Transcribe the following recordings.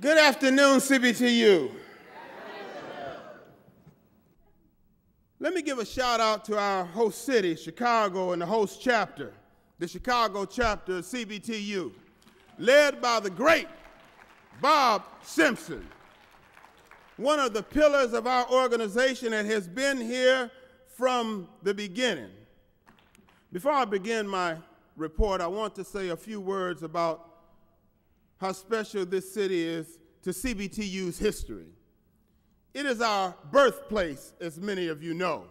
Good afternoon, CBTU. Let me give a shout out to our host city, Chicago, and the host chapter, the Chicago chapter of CBTU, led by the great Bob Simpson, one of the pillars of our organization that has been here from the beginning. Before I begin my report, I want to say a few words about how special this city is to CBTU's history. It is our birthplace, as many of you know,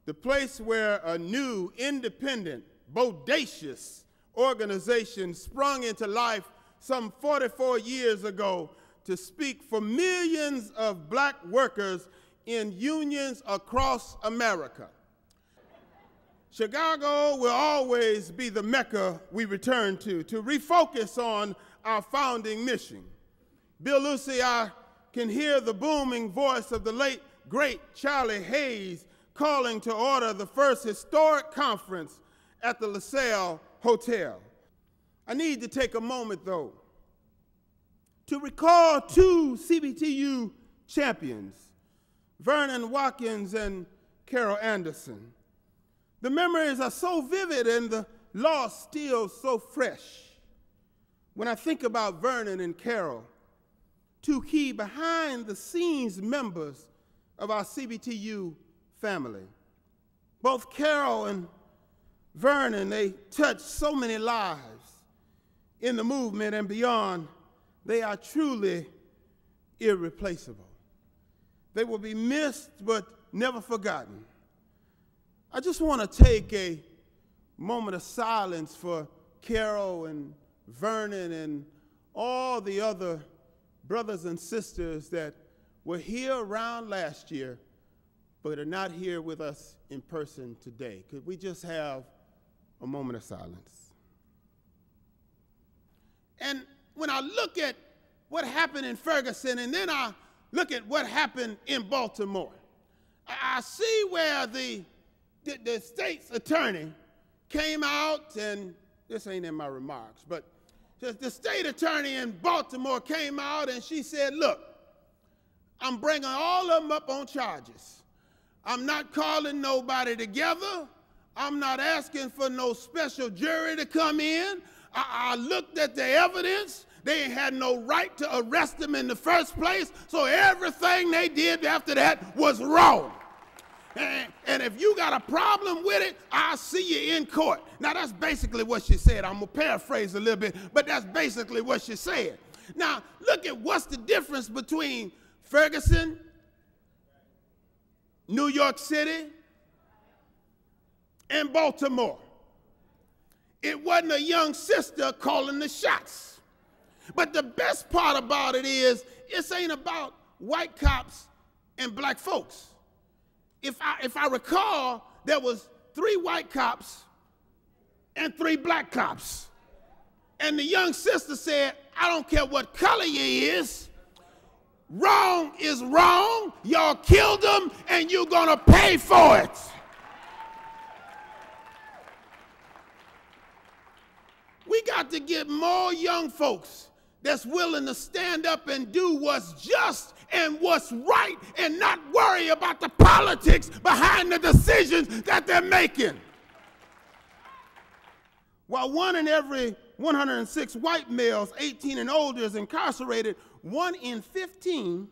the place where a new, independent, bodacious organization sprung into life some 44 years ago to speak for millions of black workers in unions across America. Chicago will always be the Mecca we return to refocus on our founding mission. Bill Lucy, I can hear the booming voice of the late, great Charlie Hayes calling to order the first historic conference at the LaSalle Hotel. I need to take a moment, though, to recall two CBTU champions, Vernon Watkins and Carol Anderson. The memories are so vivid and the loss still so fresh. When I think about Vernon and Carol, two key behind-the-scenes members of our CBTU family. Both Carol and Vernon, they touched so many lives in the movement and beyond. They are truly irreplaceable. They will be missed but never forgotten. I just want to take a moment of silence for Carol and Vernon and all the other brothers and sisters that were here around last year but are not here with us in person today. Could we just have a moment of silence? And when I look at what happened in Ferguson and then I look at what happened in Baltimore, I see where the state's attorney came out, and this ain't in my remarks, but the state attorney in Baltimore came out and she said, look, I'm bringing all of them up on charges. I'm not calling nobody together. I'm not asking for no special jury to come in. I looked at the evidence. They ain't had no right to arrest them in the first place, so everything they did after that was wrong. And if you got a problem with it, I'll see you in court. Now, that's basically what she said. I'm going to paraphrase a little bit, but that's basically what she said. Now, look at what's the difference between Ferguson, New York City, and Baltimore. It wasn't a young sister calling the shots. But the best part about it is, it ain't about white cops and black folks. If I recall, there was 3 white cops and 3 black cops. And the young sister said, I don't care what color you is, wrong is wrong, y'all killed them and you're gonna pay for it. We got to get more young folks that's willing to stand up and do what's just and what's right and not worry about the politics behind the decisions that they're making. While 1 in every 106 white males 18 and older is incarcerated, 1 in 15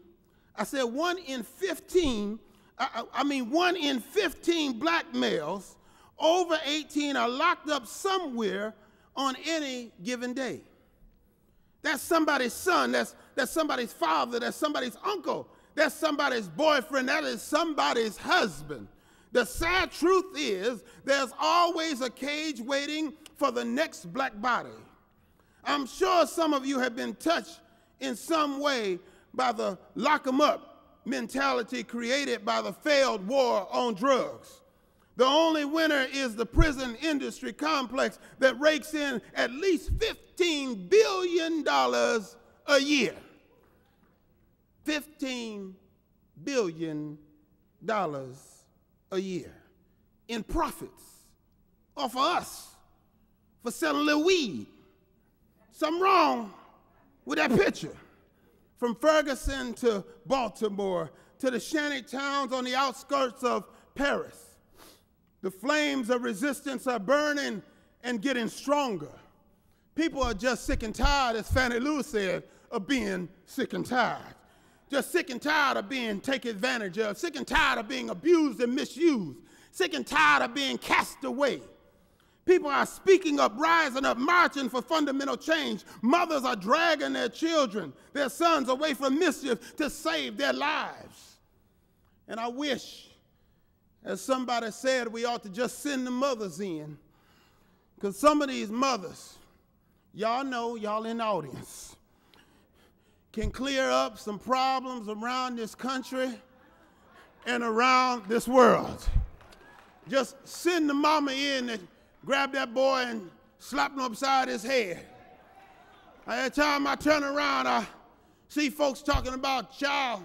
black males over 18 are locked up somewhere on any given day. That's somebody's son, that's somebody's father, that's somebody's uncle, that's somebody's boyfriend, that is somebody's husband. The sad truth is there's always a cage waiting for the next black body. I'm sure some of you have been touched in some way by the lock 'em up mentality created by the failed war on drugs. The only winner is the prison industry complex that rakes in at least $15 billion a year. $15 billion a year in profits off of us for selling a little weed. Something wrong with that picture. from Ferguson to Baltimore to the shanty towns on the outskirts of Paris. The flames of resistance are burning and getting stronger. People are just sick and tired, as Fannie Lou said, of being sick and tired. Just sick and tired of being taken advantage of, sick and tired of being abused and misused, sick and tired of being cast away. People are speaking up, rising up, marching for fundamental change. Mothers are dragging their children, their sons, away from mischief to save their lives. And I wish, as somebody said, we ought to just send the mothers in, because some of these mothers, y'all know, y'all in the audience, can clear up some problems around this country and around this world. Just send the mama in and grab that boy and slap him upside his head. Every time I turn around, I see folks talking about child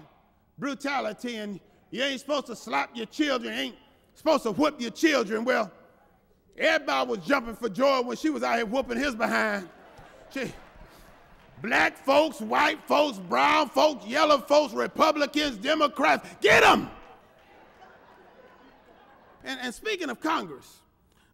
brutality, and you ain't supposed to slap your children, you ain't supposed to whip your children. Well, everybody was jumping for joy when she was out here whooping his behind. Black folks, white folks, brown folks, yellow folks, Republicans, Democrats, get them! And speaking of Congress,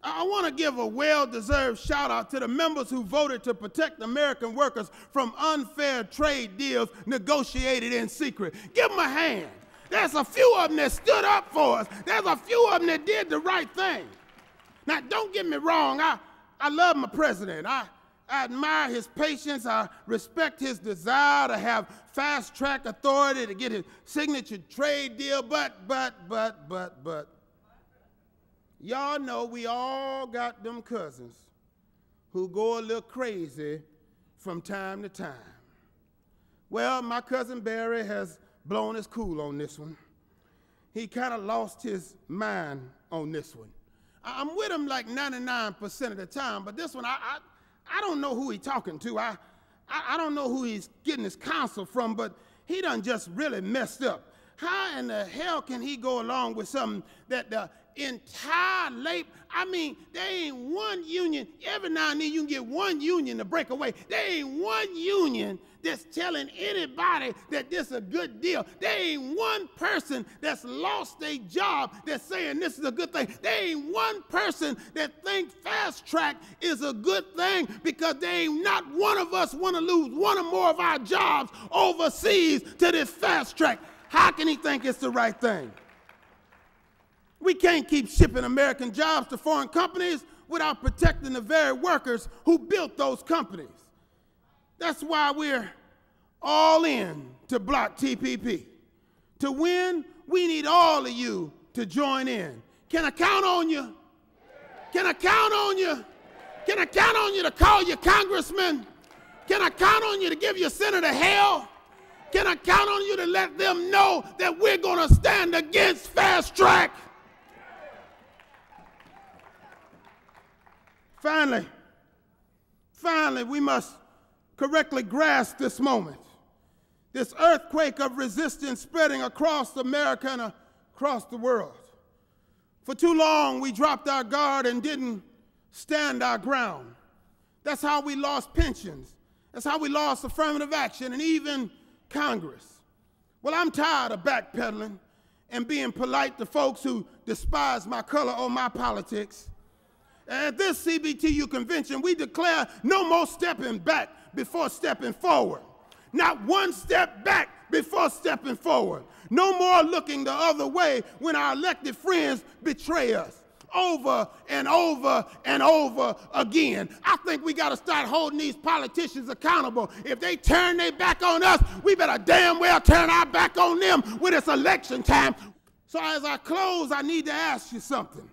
I want to give a well-deserved shout-out to the members who voted to protect American workers from unfair trade deals negotiated in secret. Give them a hand. There's a few of them that stood up for us. There's a few of them that did the right thing. Now, don't get me wrong. I love my president. I admire his patience. I respect his desire to have fast-track authority to get his signature trade deal, but. Y'all know we all got them cousins who go a little crazy from time to time. Well, my cousin Barry has blown his cool on this one. He kind of lost his mind on this one. I'm with him like 99% of the time, but this one, I don't know who he's talking to. I don't know who he's getting his counsel from, but he done just really messed up. How in the hell can he go along with something that the entire labor, I mean, there ain't one union, every now and then you can get one union to break away. There ain't one union that's telling anybody that this is a good deal. There ain't one person that's lost their job that's saying this is a good thing. There ain't one person that thinks fast track is a good thing, because there ain't not one of us want to lose one or more of our jobs overseas to this fast track. How can he think it's the right thing? We can't keep shipping American jobs to foreign companies without protecting the very workers who built those companies. That's why we're all in to block TPP. To win, we need all of you to join in. Can I count on you? Can I count on you? Can I count on you to call your congressman? Can I count on you to give your senator hell? Can I count on you to let them know that we're going to stand against fast track? Finally, we must correctly grasp this moment. This earthquake of resistance spreading across America and across the world. For too long, we dropped our guard and didn't stand our ground. That's how we lost pensions. That's how we lost affirmative action and even Congress. Well, I'm tired of backpedaling and being polite to folks who despise my color or my politics. At this CBTU convention, we declare no more stepping back before stepping forward. Not one step back before stepping forward. No more looking the other way when our elected friends betray us. Over and over and over again. I think we got to start holding these politicians accountable. If they turn their back on us, we better damn well turn our back on them when it's election time. So as I close, I need to ask you something.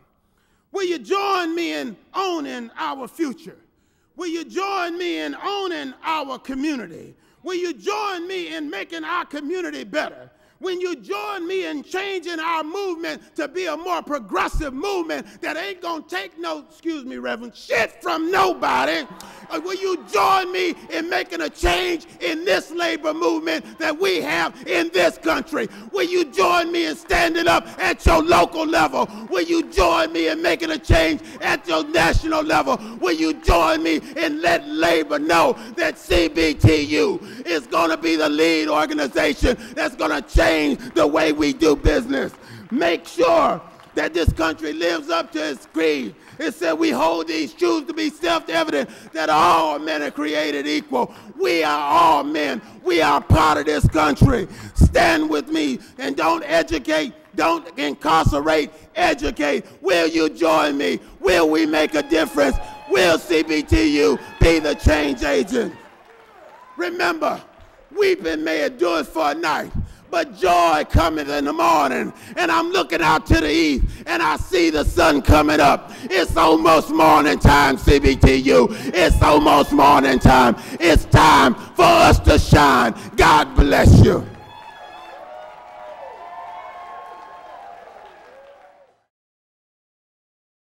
Will you join me in owning our future? Will you join me in owning our community? Will you join me in making our community better? when you join me in changing our movement to be a more progressive movement that ain't gonna take no, excuse me, Reverend, shit from nobody, will you join me in making a change in this labor movement that we have in this country? Will you join me in standing up at your local level? Will you join me in making a change at your national level? Will you join me in letting labor know that CBTU is going to be the lead organization that's going to change the way we do business? Make sure that this country lives up to its creed. It said we hold these truths to be self-evident that all men are created equal. We are all men. We are part of this country. Stand with me and don't educate, don't incarcerate, educate. Will you join me? Will we make a difference? Will CBTU be the change agent? Remember, weeping may endure for a night, but joy cometh in the morning. And I'm looking out to the east, and I see the sun coming up. It's almost morning time, CBTU. It's almost morning time. It's time for us to shine. God bless you.